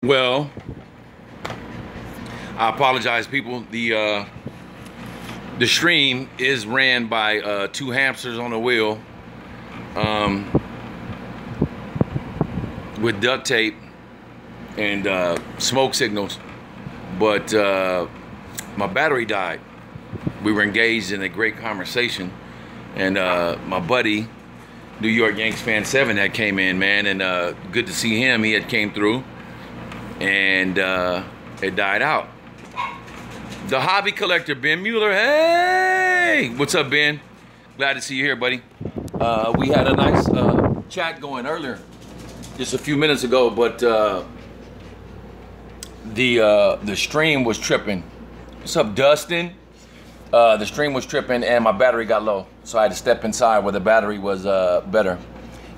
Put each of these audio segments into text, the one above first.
Well, I apologize, people. The stream is ran by two hamsters on a wheel, with duct tape and smoke signals, but my battery died. We were engaged in a great conversation, and my buddy, New York Yanks fan 7, had came in, man, and good to see him. He had came through, and it died out. The hobby collector, Ben Mueller. Hey, what's up, Ben? Glad to see you here, buddy. We had a nice chat going earlier, just a few minutes ago, but the stream was tripping. What's up, Dustin? The stream was tripping and my battery got low, so I had to step inside where the battery was better.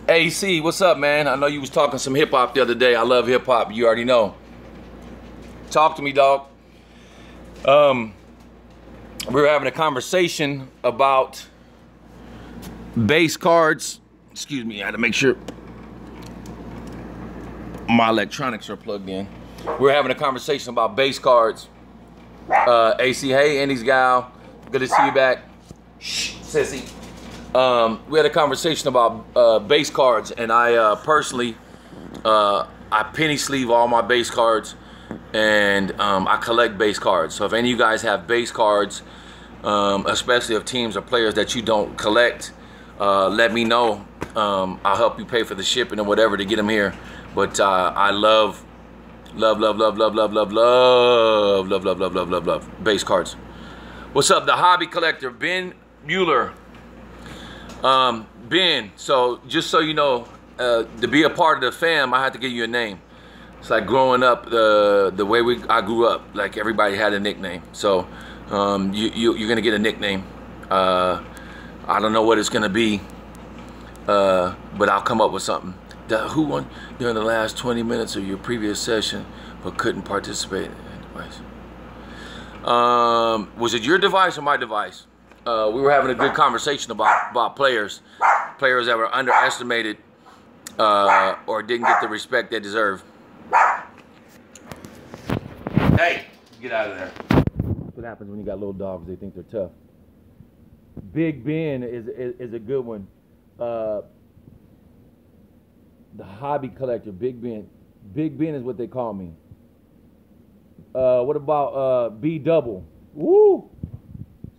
AC, what's up, man? I know you was talking some hip hop the other day. I love hip hop. You already know. Talk to me, dog. We were having a conversation about base cards. Excuse me, I had to make sure my electronics are plugged in. We were having a conversation about base cards. AC, hey, Andy's gal. Good to see you back. Shh, sissy. We had a conversation about base cards, and I personally, I penny sleeve all my base cards, and I collect base cards. So if any of you guys have base cards, especially of teams or players that you don't collect, let me know. I'll help you pay for the shipping or whatever to get them here. But I love base cards. What's up, the hobby collector, Ben Mueller? Ben, so just so you know, to be a part of the fam, I had to give you a name. It's like growing up, the way I grew up, like everybody had a nickname. So you're gonna get a nickname. I don't know what it's gonna be, but I'll come up with something. Who won during the last 20 minutes of your previous session but couldn't participate in the device? Was it your device or my device? We were having a good conversation about players that were underestimated or didn't get the respect they deserve. Hey, get out of there. That's what happens when you got little dogs. They think they're tough. Big Ben is a good one. The hobby collector, Big Ben. Big Ben is what they call me. What about B Double? Woo!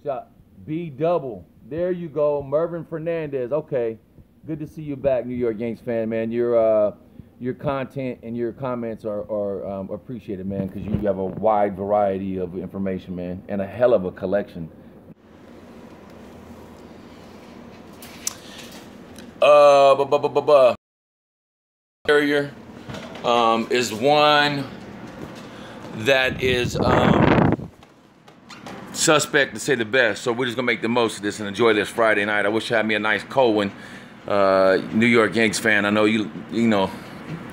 Shot B Double. There you go, Mervin Fernandez. Okay, good to see you back, New York Yanks fan, man. Your content and your comments are appreciated, man, because you have a wide variety of information, man, and a hell of a collection. Carrier is one that is suspect to say the best, so we're just gonna make the most of this and enjoy this Friday night. I wish I had me a nice cold one. New York Yanks fan, I know you know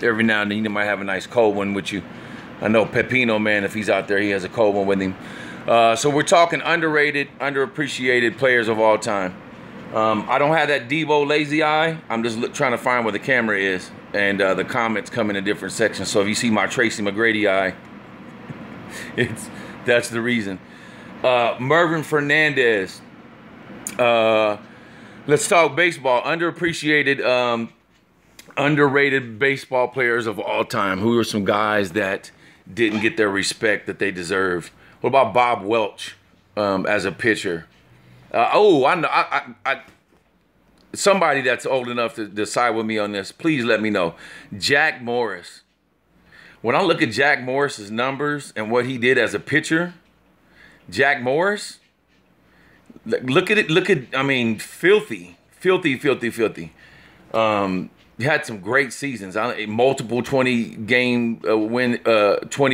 every now and then you might have a nice cold one with you. I know Pepino, man, if he's out there, he has a cold one with him. So we're talking underrated, underappreciated players of all time. I don't have that Debo lazy eye. I'm just trying to find where the camera is, and the comments come in a different section. So if you see my Tracy McGrady eye, that's the reason. Mervin Fernandez. Let's talk baseball. Underappreciated, underrated baseball players of all time. Who are some guys that didn't get their respect that they deserved? What about Bob Welch as a pitcher? I know. Somebody that's old enough to decide with me on this, please let me know. Jack Morris. When I look at Jack Morris's numbers and what he did as a pitcher, Jack Morris, look at it. I mean, filthy. He had some great seasons. Multiple 20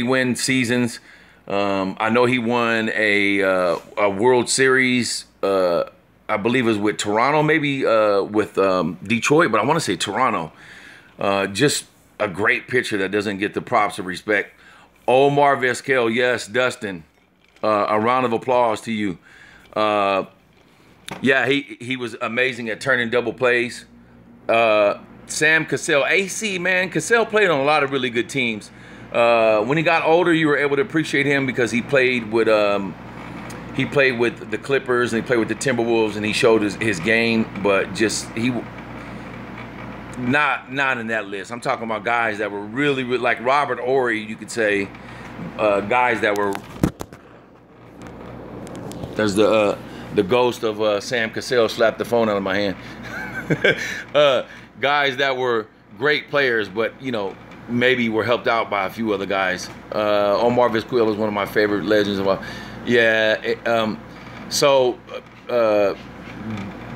win seasons. I know he won a World Series. I believe it was with Toronto, maybe with Detroit, but I want to say Toronto. Just a great pitcher that doesn't get the props of respect. Omar Vizquel, yes, Dustin. A round of applause to you. Yeah, he was amazing at turning double plays. Sam Cassell, AC, man. Cassell played on a lot of really good teams. When he got older, you were able to appreciate him because he played with the Clippers and he played with the Timberwolves and he showed his game, but just not in that list. I'm talking about guys that were really like Robert Horry, you could say, guys that were. There's the ghost of Sam Cassell slapped the phone out of my hand. Guys that were great players, but you know, maybe were helped out by a few other guys. Omar Vizquel is one of my favorite legends. So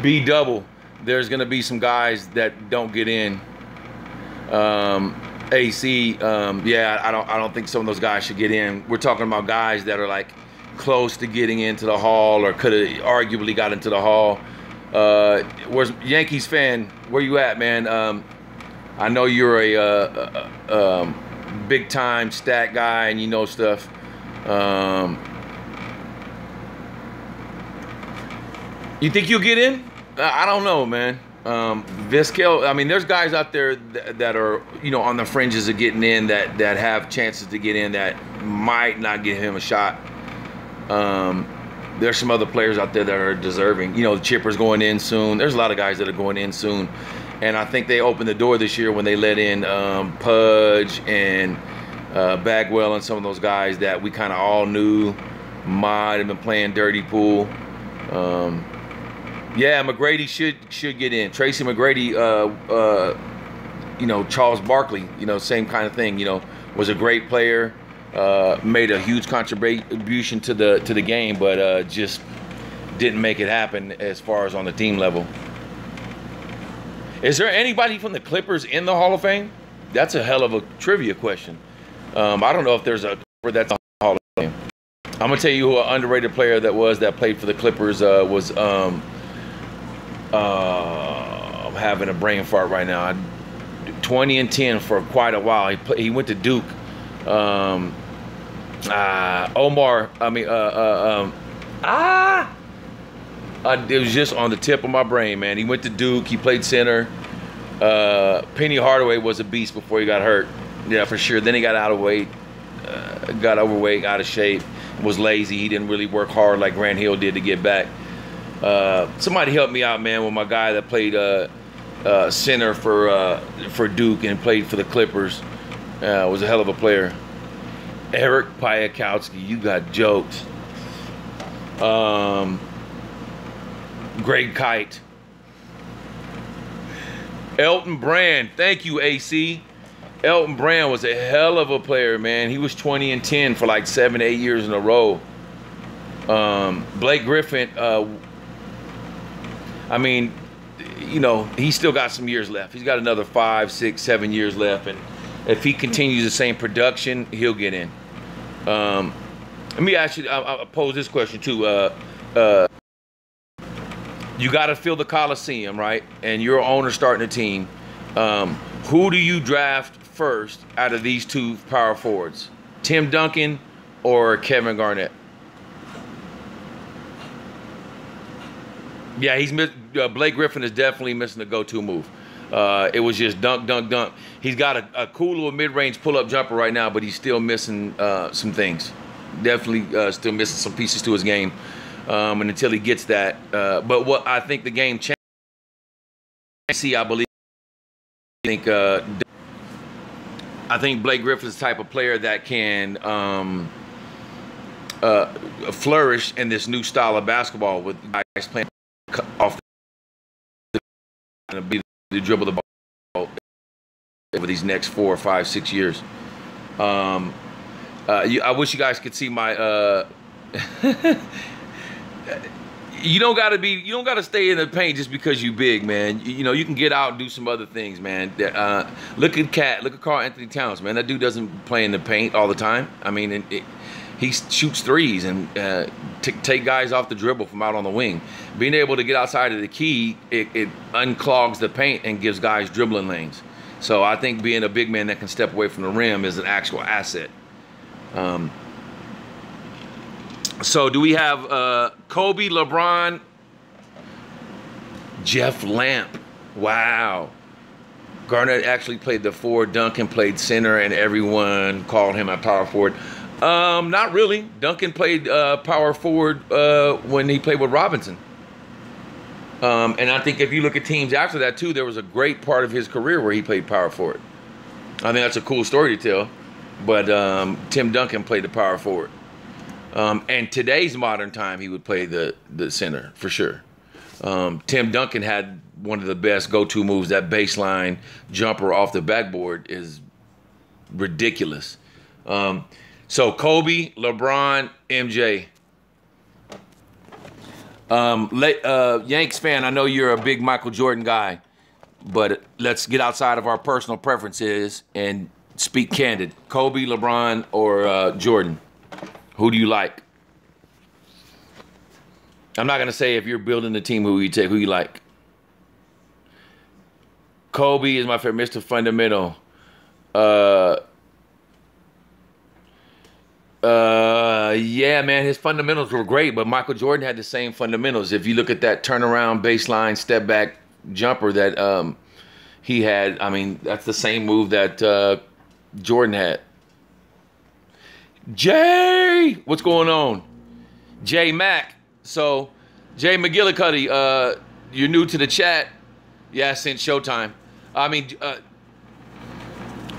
B double, there's gonna be some guys that don't get in. AC, yeah, I don't think some of those guys should get in. We're talking about guys that are like close to getting into the Hall or could have arguably got into the Hall. Where's Yankees fan? Where you at, man? I know you're a big time stat guy and you know stuff. You think you'll get in? I don't know, man. Vizquel, I mean, there's guys out there that are, you know, on the fringes of getting in that have chances to get in that might not give him a shot. There's some other players out there that are deserving. You know, Chipper's going in soon. There's a lot of guys that are going in soon. And I think they opened the door this year when they let in Pudge and Bagwell and some of those guys that we kind of all knew might have been playing dirty pool. Yeah, McGrady should get in. Tracy McGrady, you know, Charles Barkley, you know, same kind of thing. You know, was a great player, made a huge contribution to the game, but just didn't make it happen as far as on the team level. Is there anybody from the Clippers in the Hall of Fame? That's a hell of a trivia question. I don't know if there's a Clipper that's in the Hall of Fame. I'm gonna tell you who an underrated player that played for the Clippers was. I'm having a brain fart right now. 20-10 for quite a while. He went to Duke. Omar. I mean, it was just on the tip of my brain, man. He went to Duke. He played center. Penny Hardaway was a beast before he got hurt. Yeah, for sure. Then he got out of weight, got overweight, out of shape, was lazy. He didn't really work hard like Grant Hill did to get back. Somebody help me out, man, with my guy that played center for Duke and played for the Clippers. Was a hell of a player. Eric Piakowski, you got jokes. Greg Kite. Elton Brand, thank you, AC. Elton Brand was a hell of a player, man. He was 20-10 for like 7, 8 years in a row. Blake Griffin, I mean, you know, he's still got some years left. He's got another 5, 6, 7 years left, and if he continues the same production, he'll get in. Let me ask you, I'll pose this question too. You got to fill the Coliseum, right? And you're an owner starting a team. Who do you draft first out of these two power forwards? Tim Duncan or Kevin Garnett? Yeah, Blake Griffin is definitely missing the go-to move. It was just dunk, dunk, dunk. He's got a cool little mid-range pull-up jumper right now, but he's still missing some things. Definitely still missing some pieces to his game. And until he gets that, but what I think the game changed. I think Blake Griffin's the type of player that can flourish in this new style of basketball with guys playing off the dribble the ball over these next 4, 5, 6 years. I wish you guys could see my. You don't gotta stay in the paint just because you big, man. You know, you can get out and do some other things, man. Look at Karl Anthony Towns, man. That dude doesn't play in the paint all the time. I mean, he shoots threes and take guys off the dribble from out on the wing. Being able to get outside of the key, it unclogs the paint and gives guys dribbling lanes. So I think being a big man that can step away from the rim is an actual asset. So do we have Kobe, LeBron, Jeff Lamp? Wow. Garnett actually played the forward. Duncan played center, and everyone called him a power forward. Not really. Duncan played power forward when he played with Robinson. And I think if you look at teams after that too, there was a great part of his career where he played power forward. I think that's a cool story to tell. But Tim Duncan played the power forward. And today's modern time, he would play the center for sure. Tim Duncan had one of the best go-to moves. That baseline jumper off the backboard is ridiculous. So Kobe, LeBron, MJ. Yanks fan, I know you're a big Michael Jordan guy, but let's get outside of our personal preferences and speak candid. Kobe, LeBron, or Jordan? Who do you like? I'm not going to say if you're building the team who you take, who you like. Kobe is my favorite, Mr. Fundamental. Yeah, man, his fundamentals were great, but Michael Jordan had the same fundamentals. If you look at that turnaround, baseline, step back jumper that he had, I mean, that's the same move that Jordan had. Jay, what's going on? Jay Mack. So, Jay McGillicuddy, you're new to the chat. Yeah, since Showtime. I mean,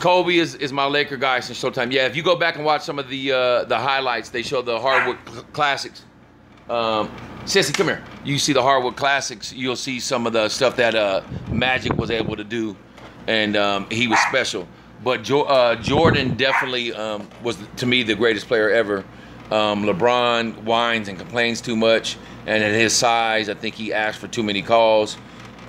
Kobe is my Laker guy since Showtime. Yeah, if you go back and watch some of the highlights, they show the Hardwood Classics. Sissy, come here. You see the Hardwood Classics, you'll see some of the stuff that Magic was able to do, and he was special. But Jordan definitely was, to me, the greatest player ever. LeBron whines and complains too much, and at his size, I think he asked for too many calls.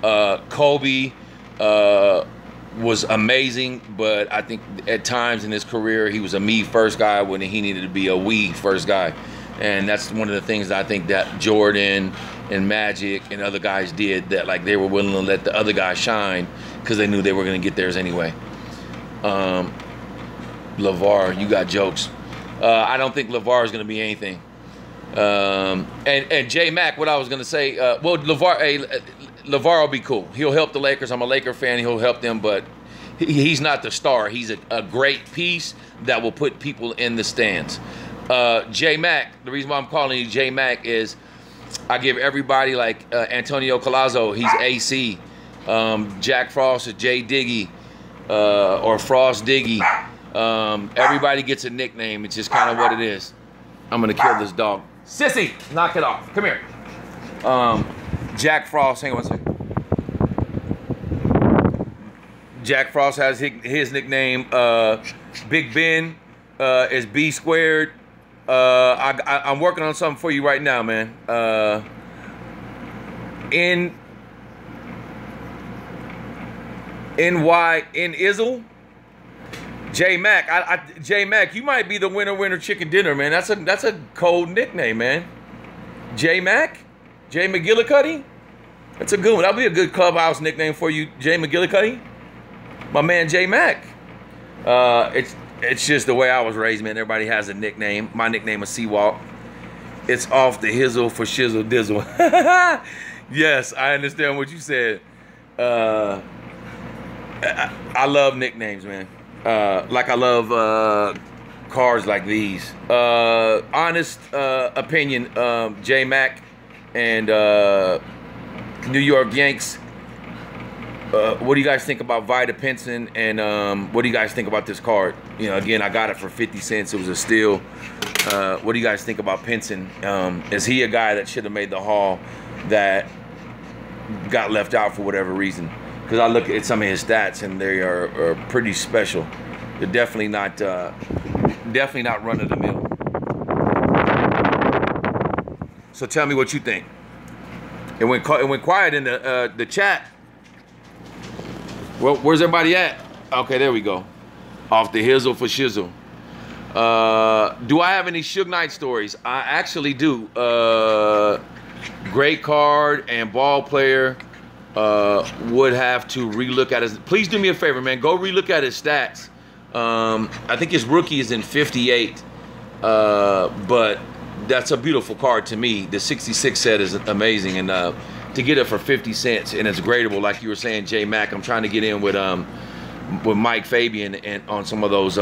Kobe was amazing, but I think at times in his career, he was a me first guy when he needed to be a we first guy. And that's one of the things that I think that Jordan and Magic and other guys did, that like they were willing to let the other guy shine because they knew they were going to get theirs anyway. LeVar, you got jokes. I don't think LeVar is going to be anything. And J Mac, what I was going to say, well, LeVar will be cool. He'll help the Lakers. I'm a Laker fan. He'll help them, but he's not the star. He's a great piece that will put people in the stands. J Mac, the reason why I'm calling you J Mac is I give everybody like Antonio Collazo, he's AC. Jack Frost is J Diggy or Frost Diggy. Everybody gets a nickname. It's just kind of what it is. I'm going to kill this dog. Sissy, knock it off. Come here. Jack Frost, hang on one second. Jack Frost has his nickname. Big Ben is B squared. I'm working on something for you right now, man. In Izzle. J Mac, J Mac, you might be the winner chicken dinner, man. That's a cold nickname, man. J Mac, Jay McGillicuddy. That's a good one. That'll be a good clubhouse nickname for you, Jay McGillicuddy. My man, J Mac. It's just the way I was raised, man. Everybody has a nickname. My nickname is Seawalk. It's off the hizzle for shizzle dizzle. Yes, I understand what you said. I love nicknames, man. Like I love cars like these. Honest opinion, J Mac and New York Yanks. What do you guys think about Vida Pinson? And what do you guys think about this card? You know, again, I got it for 50 cents. It was a steal. What do you guys think about Pinson? Is he a guy that should have made the haul that got left out for whatever reason? Because I look at some of his stats and they are pretty special. They're definitely not run of the mill. So tell me what you think. It went quiet in the chat. Well, where's everybody at? Okay, there we go. Off the hizzle for shizzle. Do I have any Suge Knight stories? I actually do. Great card and ball player. Would have to relook at his. Please do me a favor, man. Go relook at his stats. I think his rookie is in 58, but that's a beautiful card to me. The 66 set is amazing, and to get it for 50 cents and it's gradable, like you were saying, J Mac. I'm trying to get in with Mike Fabian and on some of those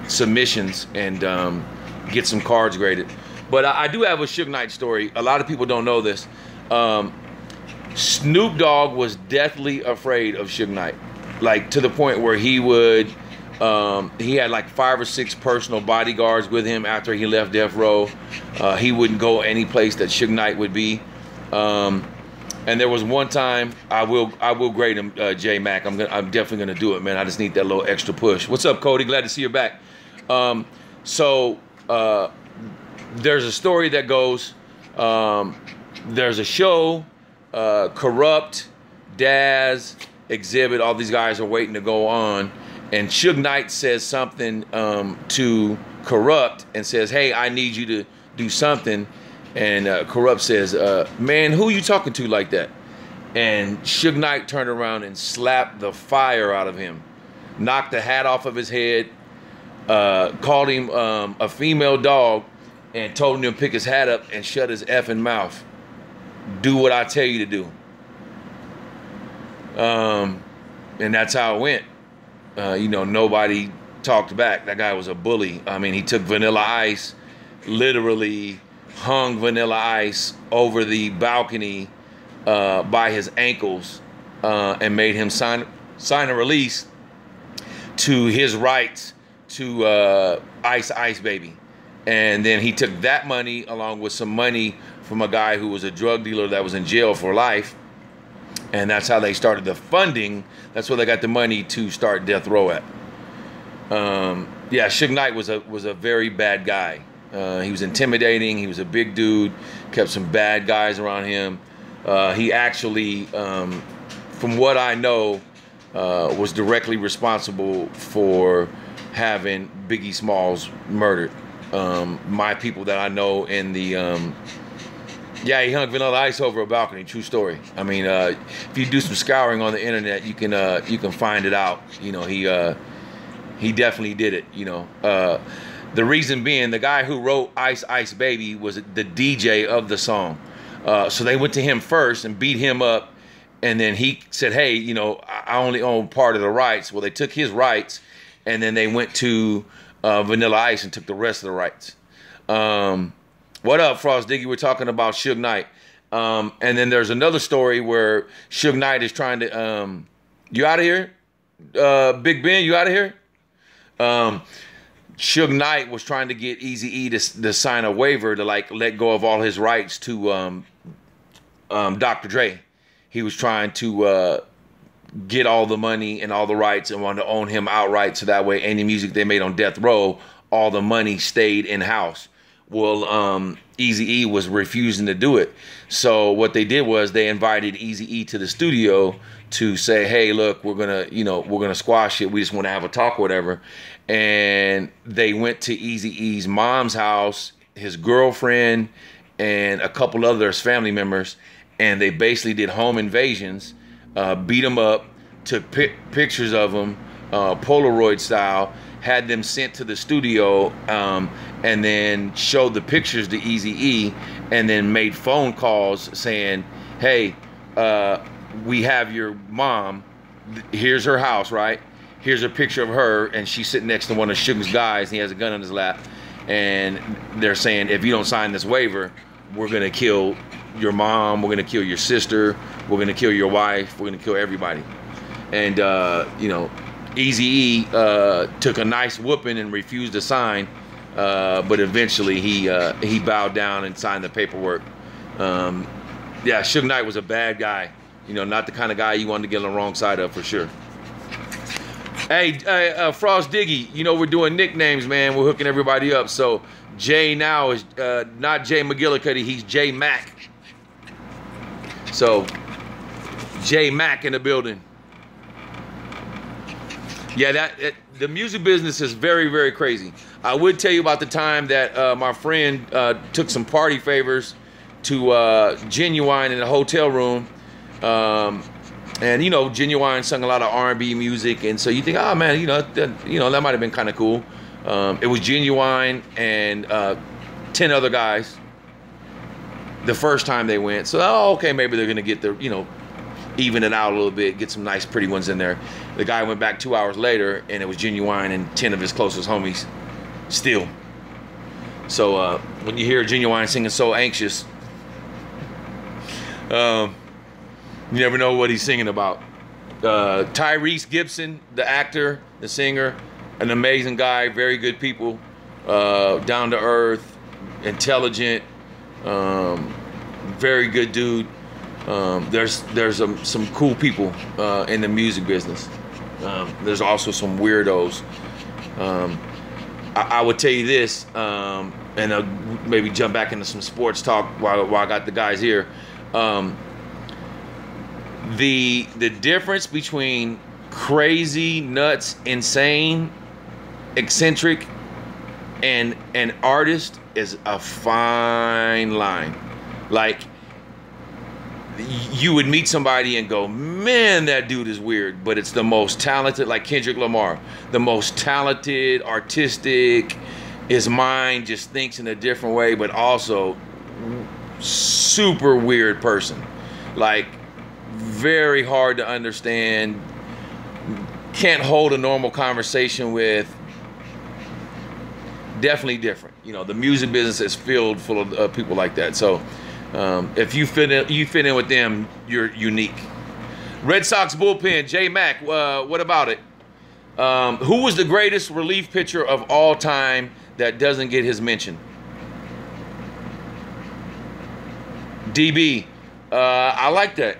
submissions and get some cards graded. But I do have a Suge Knight story. A lot of people don't know this. Snoop Dogg was deathly afraid of Suge Knight, like to the point where he would, he had like 5 or 6 personal bodyguards with him after he left Death Row. He wouldn't go any place that Suge Knight would be. And there was one time, I will grade him, J Mac. I'm definitely gonna do it, man. I just need that little extra push. What's up, Cody? Glad to see you back. There's a story that goes, there's a show, Corrupt, Daz, Exhibit, all these guys are waiting to go on, and Suge Knight says something to Corrupt and says, hey, I need you to do something. And Corrupt says, man, who you talking to like that? And Suge Knight turned around and slapped the fire out of him, knocked the hat off of his head, called him a female dog, and told him to pick his hat up and shut his effing mouth. Do what I tell you to do. And that's how it went. You know, nobody talked back. That guy was a bully. I mean, he took Vanilla Ice, literally hung Vanilla Ice over the balcony by his ankles and made him sign a release to his rights to Ice Baby. And then he took that money along with some money from a guy who was a drug dealer that was in jail for life. And that's how they started the funding. That's where they got the money to start Death Row at. Yeah, Suge Knight was a very bad guy. He was intimidating. He was a big dude. Kept some bad guys around him. He actually, from what I know, was directly responsible for having Biggie Smalls murdered. My people that I know in the, yeah, he hung Vanilla Ice over a balcony. True story. I mean, if you do some scouring on the internet, you can find it out. You know, he definitely did it. You know, the reason being, the guy who wrote Ice Baby was the DJ of the song. So they went to him first and beat him up, and then he said, "Hey, you know, I only own part of the rights." Well, they took his rights, and then they went to Vanilla Ice and took the rest of the rights. What up, Frost Diggy? We're talking about Suge Knight. And then there's another story where Suge Knight is trying to, you out of here? Big Ben, you out of here? Suge Knight was trying to get Eazy-E to sign a waiver to like let go of all his rights to Dr. Dre. He was trying to get all the money and all the rights and wanted to own him outright, so that way any music they made on Death Row, all the money stayed in-house. Well, Eazy-E was refusing to do it. So what they did was they invited Eazy-E to the studio to say, hey, look, we're gonna squash it. We just want to have a talk or whatever. And they went to Eazy-E's mom's house, his girlfriend, and a couple others family members, and they basically did home invasions, beat him up, took pictures of him, Polaroid style, had them sent to the studio, and then showed the pictures to Eazy-E, and then made phone calls saying, hey, we have your mom, here's her house, right? Here's a picture of her, and she's sitting next to one of Suge's guys, and he has a gun on his lap, and they're saying, if you don't sign this waiver, we're gonna kill your mom, we're gonna kill your sister, we're gonna kill your wife, we're gonna kill everybody. And you know, Eazy-E took a nice whooping and refused to sign, but eventually he bowed down and signed the paperwork. Yeah, Suge Knight was a bad guy. You know, not the kind of guy you wanted to get on the wrong side of, for sure. Hey, Frost Diggy, you know we're doing nicknames, man. We're hooking everybody up. So Jay now is not Jay McGillicuddy, he's J Mac. So J Mac in the building. Yeah, the music business is very, very crazy. I would tell you about the time that my friend took some party favors to Genuine in a hotel room. And you know, Genuine sung a lot of R&B music, and so you think, oh man, that might have been kind of cool. It was Genuine and 10 other guys. the first time they went. So, oh, okay, maybe they're going to get the, you know, even it out a little bit, get some nice, pretty ones in there. The guy went back 2 hours later, and it was Genuine and 10 of his closest homies still. So when you hear Genuine singing So Anxious, you never know what he's singing about. Tyrese Gibson, the actor, the singer, an amazing guy, very good people, down to earth, intelligent, very good dude. There's some cool people in the music business. There's also some weirdos. I would tell you this, and I'll maybe jump back into some sports talk while I got the guys here. The difference between crazy, nuts, insane, eccentric, and an artist is a fine line. Like, you would meet somebody and go, man, that dude is weird, but it's the most talented, like Kendrick Lamar, the most talented, artistic, his mind just thinks in a different way, but also super weird person. Like, very hard to understand, can't hold a normal conversation with. Definitely different. You know, the music business is filled full of people like that. So if you fit in with them, you're unique. Red Sox bullpen, J Mac, what about it? Who was the greatest relief pitcher of all time that doesn't get his mention? DB. I like that.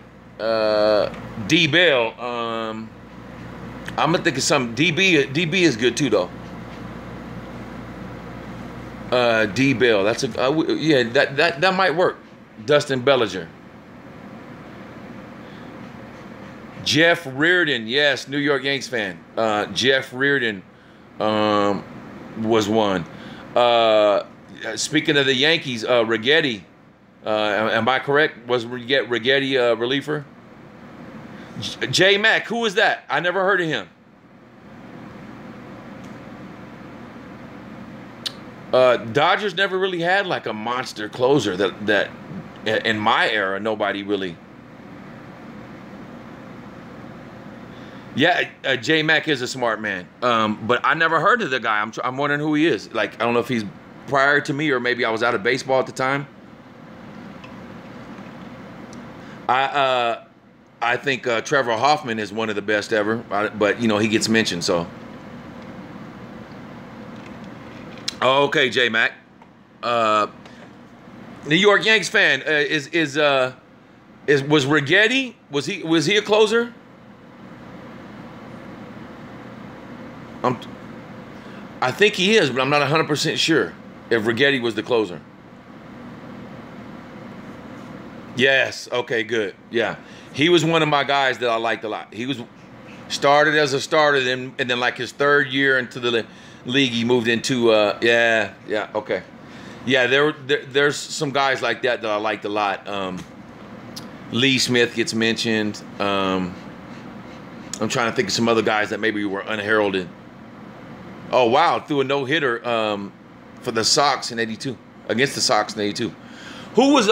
D Bell. I'm gonna think of some. DB is good too, though. D Bell. That's a yeah. That might work. Dustin Bellinger. Jeff Reardon. Yes, New York Yankees fan. Jeff Reardon was one. Speaking of the Yankees, Righetti. Am I correct? Was Righetti a reliever? J Mac, who was that? I never heard of him. Dodgers never really had like a monster closer that in my era nobody really. Yeah, J Mac is a smart man, but I never heard of the guy. I'm wondering who he is. Like, I don't know if he's prior to me or maybe I was out of baseball at the time. I think Trevor Hoffman is one of the best ever, but you know, he gets mentioned. So, okay, J Mac, New York Yankees fan, was Righetti? Was he a closer? I think he is, but I'm not 100% sure if Righetti was the closer. Yes. Okay, good. Yeah. He was one of my guys that I liked a lot. He was started as a starter, and then like his third year into the league, he moved into yeah. Okay. Yeah, there's some guys like that I liked a lot. Lee Smith gets mentioned. I'm trying to think of some other guys that maybe were unheralded. Oh wow, threw a no-hitter for the Sox in '82, against the Sox in '82. Who was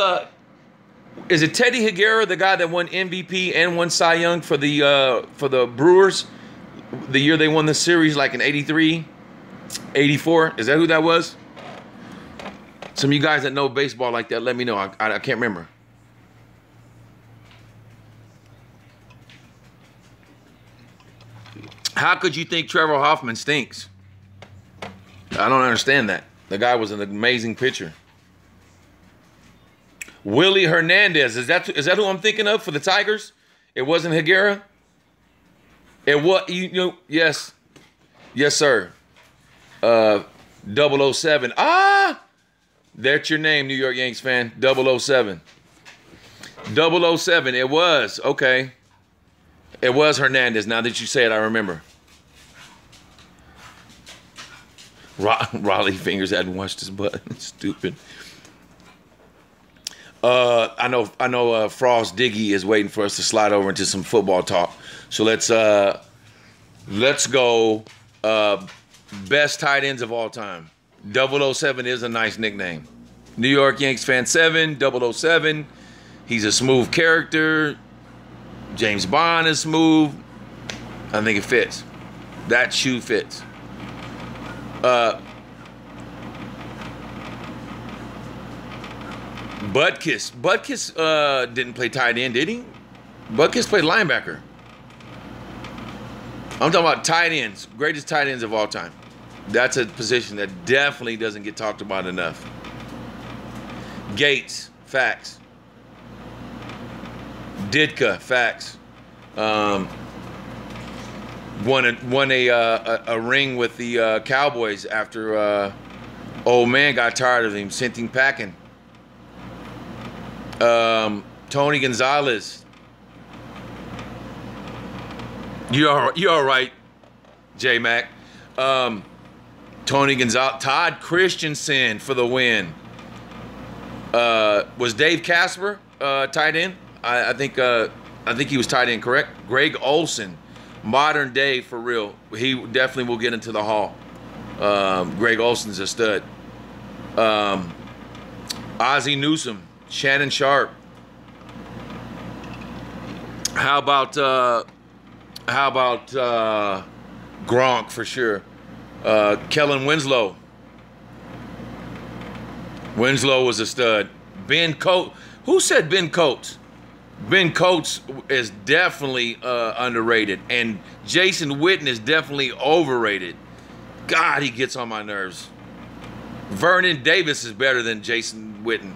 is it Teddy Higuera, the guy that won MVP and won Cy Young for the Brewers, the year they won the series, like in '83, '84? Is that who that was? Some of you guys that know baseball like that, let me know. I can't remember. How could you think Trevor Hoffman stinks? I don't understand that. The guy was an amazing pitcher. Willie Hernandez, is that who I'm thinking of for the Tigers? It wasn't Higuera? It was, yes. Yes, sir. 007. That's your name, New York Yankees fan. 007. 007, it was. Okay. It was Hernandez. Now that you say it, I remember. Raleigh Fingers hadn't washed his butt. Stupid. I know. Frost Diggy is waiting for us to slide over into some football talk. So let's go. Best tight ends of all time. 007 is a nice nickname. New York Yankees fan 7, 007. He's a smooth character. James Bond is smooth. I think it fits. That shoe fits. Butkus. Butkus didn't play tight end, did he? Butkus played linebacker. I'm talking about tight ends. Greatest tight ends of all time. That's a position that definitely doesn't get talked about enough. Gates. Facts. Ditka. Facts. Won a ring with the Cowboys after old man got tired of him, sent him packing. Tony Gonzalez. You all right, J Mac. Tony Gonzalez. Todd Christensen for the win. Was Dave Casper tight end? I think he was tight end, correct? Greg Olson, modern day for real. He definitely will get into the Hall. Greg Olson's a stud. Ozzie Newsome, Shannon Sharp. How about Gronk for sure? Kellen Winslow. Winslow was a stud. Ben Coates. Who said Ben Coates? Ben Coates is definitely underrated, and Jason Witten is definitely overrated. God, he gets on my nerves. Vernon Davis is better than Jason Witten.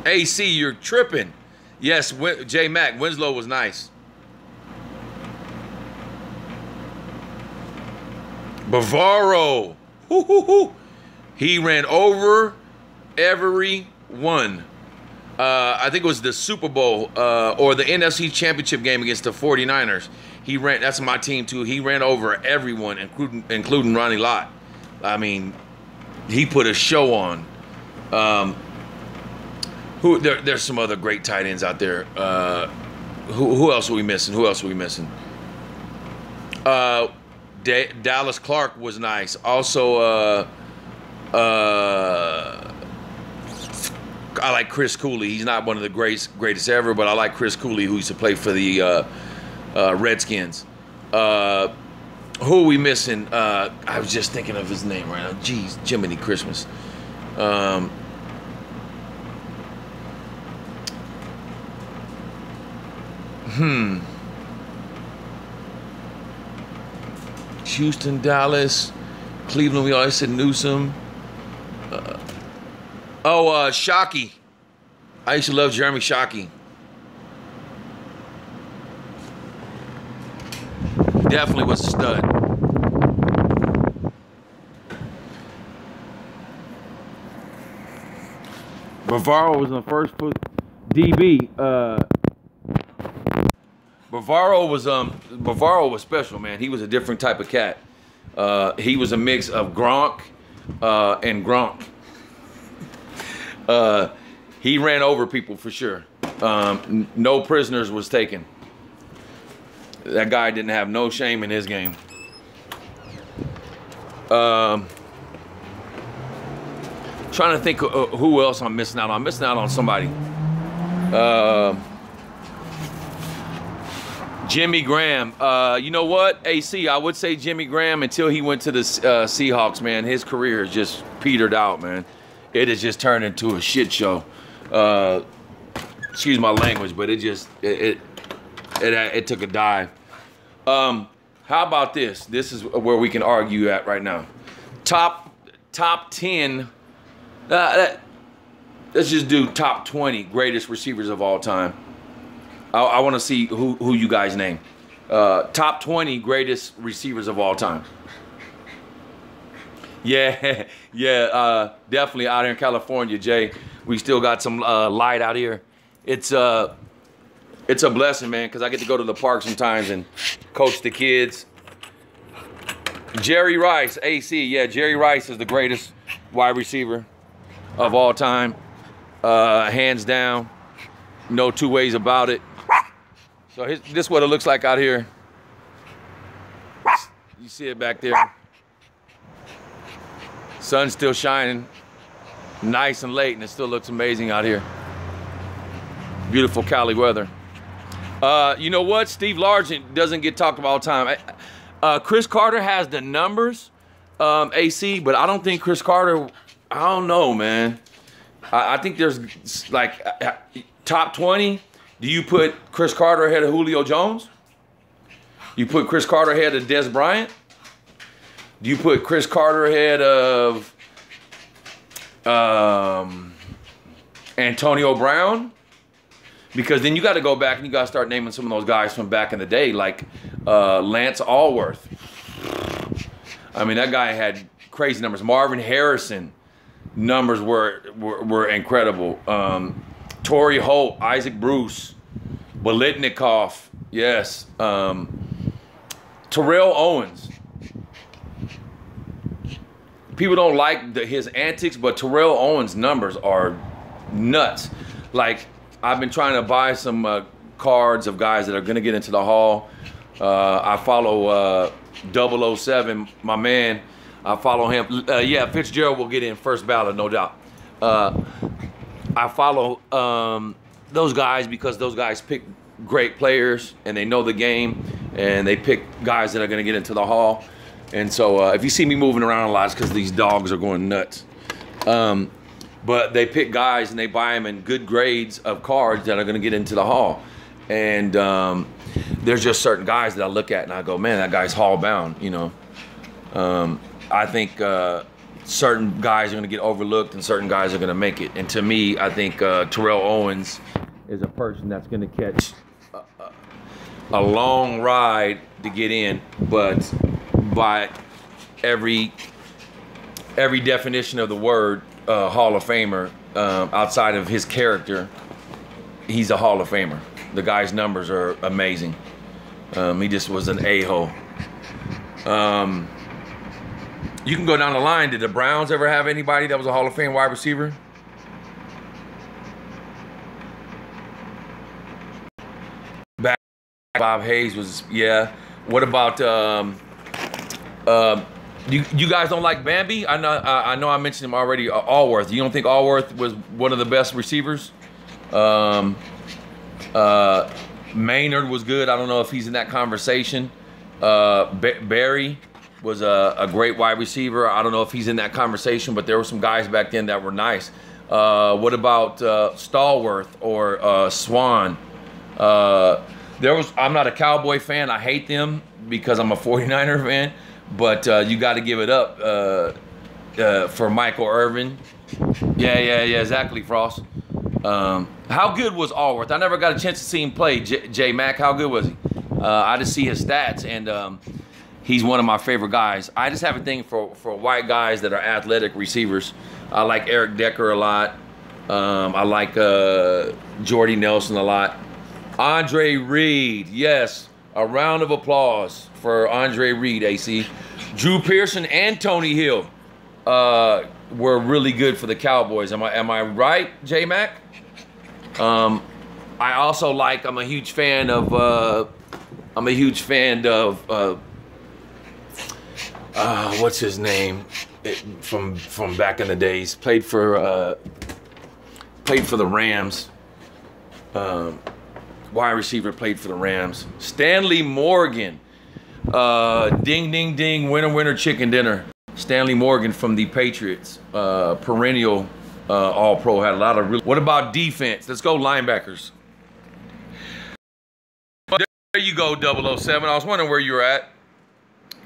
AC, you're tripping. Yes, J Mac, Winslow was nice. Bavaro. He ran over everyone. I think it was the Super Bowl or the NFC Championship game against the 49ers. He ran. That's my team too. He ran over everyone, including Ronnie Lott. I mean, he put a show on. There's some other great tight ends out there. Who else are we missing? Dallas Clark was nice. Also, I like Chris Cooley. He's not one of the greatest ever, but I like Chris Cooley, who used to play for the Redskins. Who are we missing? I was just thinking of his name right now. Jeez, Jiminy Christmas. Houston, Dallas, Cleveland. We always said Newsome. Shockey. I used to love Jeremy Shockey. Definitely was a stud. Bavaro was the first DB. Bavaro was special, man. He was a different type of cat. He was a mix of Gronk and Gronk. He ran over people for sure. No prisoners was taken. That guy didn't have no shame in his game. Trying to think who else I'm missing out on. I'm missing out on somebody. Jimmy Graham. You know what, AC? I would say Jimmy Graham until he went to the Seahawks, man. His career has just petered out, man. It has just turned into a shit show. Excuse my language, but it took a dive. How about this? This is where we can argue at right now. Top 10. Let's just do top 20 greatest receivers of all time. I want to see who you guys name. Top 20 greatest receivers of all time. Yeah, definitely out here in California, Jay. We still got some light out here. It's a blessing, man, because I get to go to the park sometimes and coach the kids. Jerry Rice, AC. Yeah, Jerry Rice is the greatest wide receiver of all time. Hands down. No two ways about it. So this is what it looks like out here. You see it back there. Sun's still shining. Nice and late, and it still looks amazing out here. Beautiful Cali weather. You know what? Steve Largent doesn't get talked about all the time. Chris Carter has the numbers, AC, but I don't think Chris Carter, I don't know, man. I think there's like top 20. Do you put Chris Carter ahead of Julio Jones? You put Chris Carter ahead of Des Bryant? Do you put Chris Carter ahead of Antonio Brown? Because then you got to go back and you got to start naming some of those guys from back in the day, like Lance Allworth. I mean, that guy had crazy numbers. Marvin Harrison, numbers were incredible. Torrey Holt, Isaac Bruce, Biletnikoff, yes. Terrell Owens. People don't like his antics, but Terrell Owens' numbers are nuts. Like, I've been trying to buy some cards of guys that are going to get into the Hall. I follow 007, my man. I follow him. Yeah, Fitzgerald will get in first ballot, no doubt. I follow those guys because those guys pick great players and they know the game, and they pick guys that are going to get into the Hall. And so if you see me moving around a lot, it's because these dogs are going nuts. But they pick guys and they buy them in good grades of cards that are going to get into the Hall. And there's just certain guys that I look at and I go, man, that guy's Hall bound, you know. I think certain guys are going to get overlooked and certain guys are going to make it. And to me, I think Terrell Owens is a person that's going to catch a long ride to get in, but by every definition of the word, Hall of Famer, outside of his character, he's a Hall of Famer. The guy's numbers are amazing. He just was an a-hole. You can go down the line. Did the Browns ever have anybody that was a Hall of Fame wide receiver? Back, Bob Hayes was, yeah. What about you guys don't like Bambi? I know I mentioned him already. Allworth. You don't think Allworth was one of the best receivers? Maynard was good. I don't know if he's in that conversation. Barry was a great wide receiver. I don't know if he's in that conversation, but there were some guys back then that were nice. What about Stallworth or Swan? I'm not a Cowboy fan. I hate them because I'm a 49er fan. But you got to give it up for Michael Irvin. Yeah, exactly, Frost. How good was Allworth? I never got a chance to see him play. J Mac, how good was he? I just see his stats, and he's one of my favorite guys. I just have a thing for white guys that are athletic receivers. I like Eric Decker a lot. I like Jordy Nelson a lot. Andre Reed, yes. A round of applause for Andre Reed, AC. Drew Pearson and Tony Hill were really good for the Cowboys. Am I right, J Mac? I also like. I'm a huge fan of. What's his name? From back in the days. Played for the Rams. Wide receiver, played for the Rams. Stanley Morgan. Ding, ding, ding. Winner, winner, chicken dinner. Stanley Morgan from the Patriots. Perennial All-Pro. Had a lot of real. What about defense? Let's go linebackers. There you go, 007. I was wondering where you were at.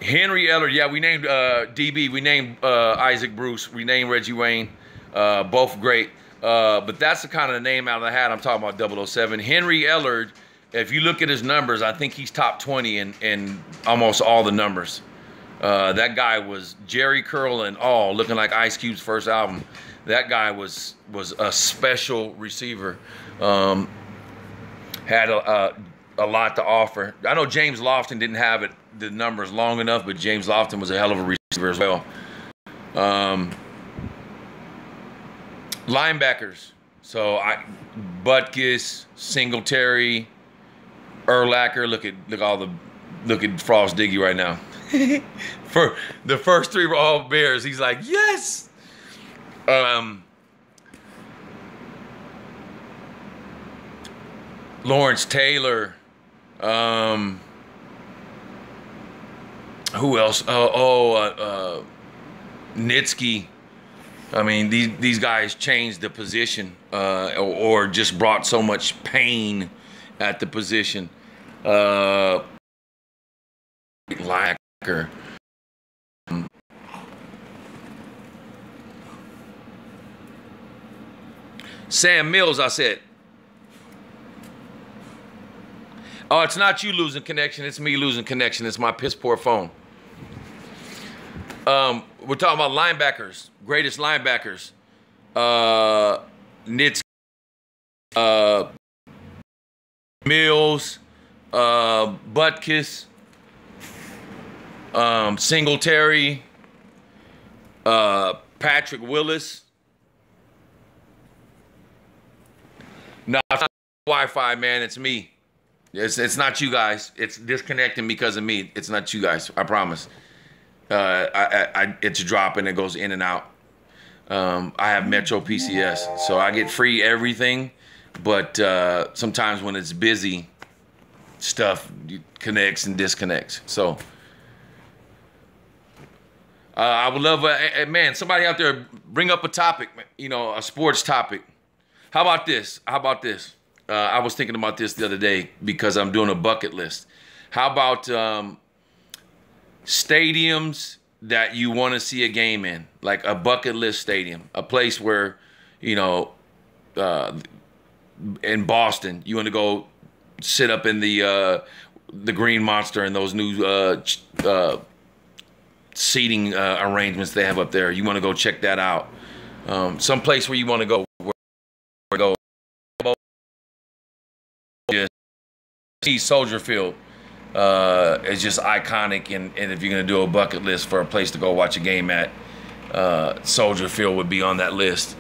Henry Eller. Yeah, we named DB. We named Isaac Bruce. We named Reggie Wayne. Both great. But that's the kind of name out of the hat I'm talking about, 007. Henry Ellard, if you look at his numbers, I think he's top 20 in almost all the numbers. That guy was Jerry Curl and all, looking like Ice Cube's first album. That guy was a special receiver. Had a lot to offer. I know James Lofton didn't have the numbers long enough, but James Lofton was a hell of a receiver as well. Linebackers. So Butkus, Singletary, Urlacher. Look at Frost Diggy right now. For the first three were all Bears. He's like, yes. Lawrence Taylor. Who else? Nitsky. I mean, these guys changed the position or just brought so much pain at the position. Lacker. Sam Mills, I said. Oh, it's not you losing connection. It's me losing connection. It's my piss poor phone. We're talking about linebackers, greatest linebackers. Nitz, Mills, Butkus, Singletary, Patrick Willis. No, it's not Wi-Fi, man. It's me. It's not you guys. It's disconnecting because of me. It's not you guys. I promise. It's dropping. It goes in and out. I have Metro PCS, so I get free everything. But sometimes when it's busy, stuff connects and disconnects. So I would love, man, somebody out there bring up a topic, you know, a sports topic. How about this? How about this? I was thinking about this the other day because I'm doing a bucket list. How about stadiums that you want to see a game in, like a bucket list stadium, a place where, you know, in Boston, you want to go sit up in the Green Monster and those new seating arrangements they have up there. You want to go check that out. Some place where you want to go. Soldier Field is just iconic, and if you're gonna do a bucket list for a place to go watch a game at, Soldier Field would be on that list.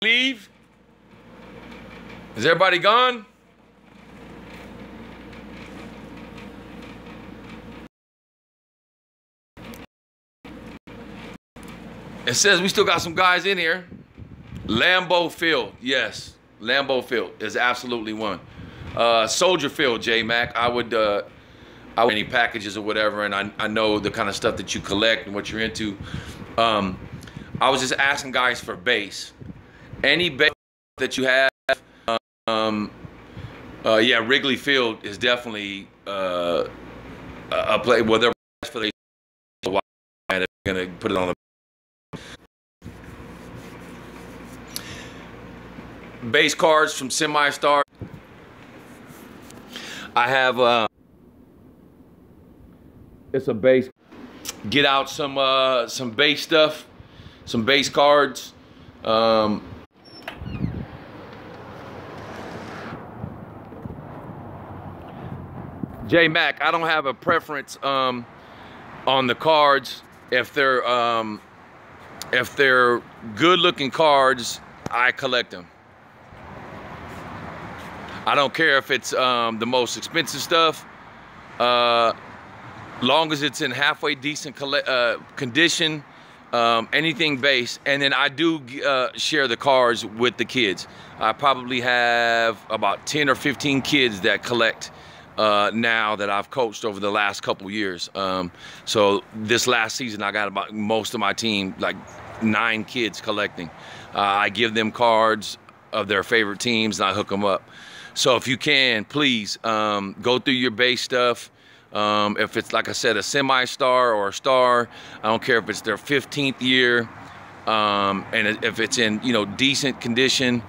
Leave? Is everybody gone? It says we still got some guys in here. Lambeau Field, yes. Lambeau Field is absolutely one. Soldier Field, J-Mac, I would any packages or whatever, and I know the kind of stuff that you collect and what you're into. I was just asking guys for base. Any base that you have, yeah, Wrigley Field is definitely a play. Well, they're for the they're gonna put it on the base cards from Semi-Star. I have it's a base. Get out some base stuff, some base cards. J-Mac, I don't have a preference on the cards. If they're good-looking cards, I collect them. I don't care if it's the most expensive stuff, long as it's in halfway decent condition, anything base. And then I do share the cards with the kids. I probably have about 10 or 15 kids that collect now that I've coached over the last couple years. So this last season, I got about most of my team, like 9 kids collecting. I give them cards of their favorite teams and I hook them up. So if you can, please go through your base stuff. If it's, like I said, a Semi-Star or a star, I don't care if it's their 15th year, and if it's in, you know, decent condition,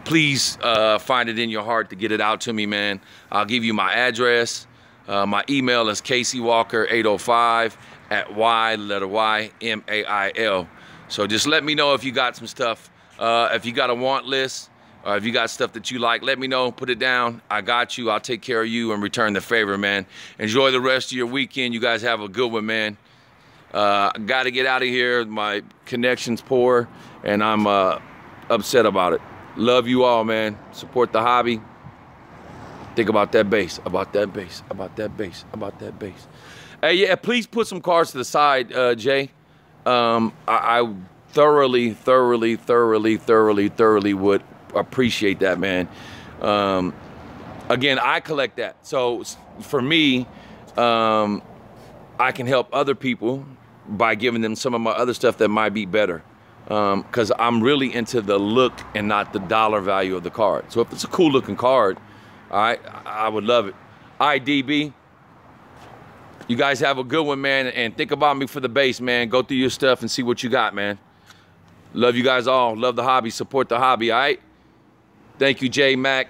please find it in your heart to get it out to me, man. I'll give you my address. My email is kcwalker805@YMAIL. So just let me know if you got some stuff. If you got a want list, or if you got stuff that you like, let me know, put it down. I got you, I'll take care of you and return the favor, man. Enjoy the rest of your weekend. You guys have a good one, man. I gotta get out of here. My connection's poor and I'm upset about it. Love you all, man. Support the hobby. Think about that base, about that base, about that base, about that base. Hey, yeah, please put some cards to the side, Jay. I thoroughly would appreciate that, man. Again, I collect that. So for me, I can help other people by giving them some of my other stuff that might be better. Because I'm really into the look and not the dollar value of the card. So if it's a cool looking card, all right, I would love it. All right, DB, you guys have a good one, man. And think about me for the base, man. Go through your stuff and see what you got, man. Love you guys all. Love the hobby. Support the hobby, all right? Thank you, J Mac.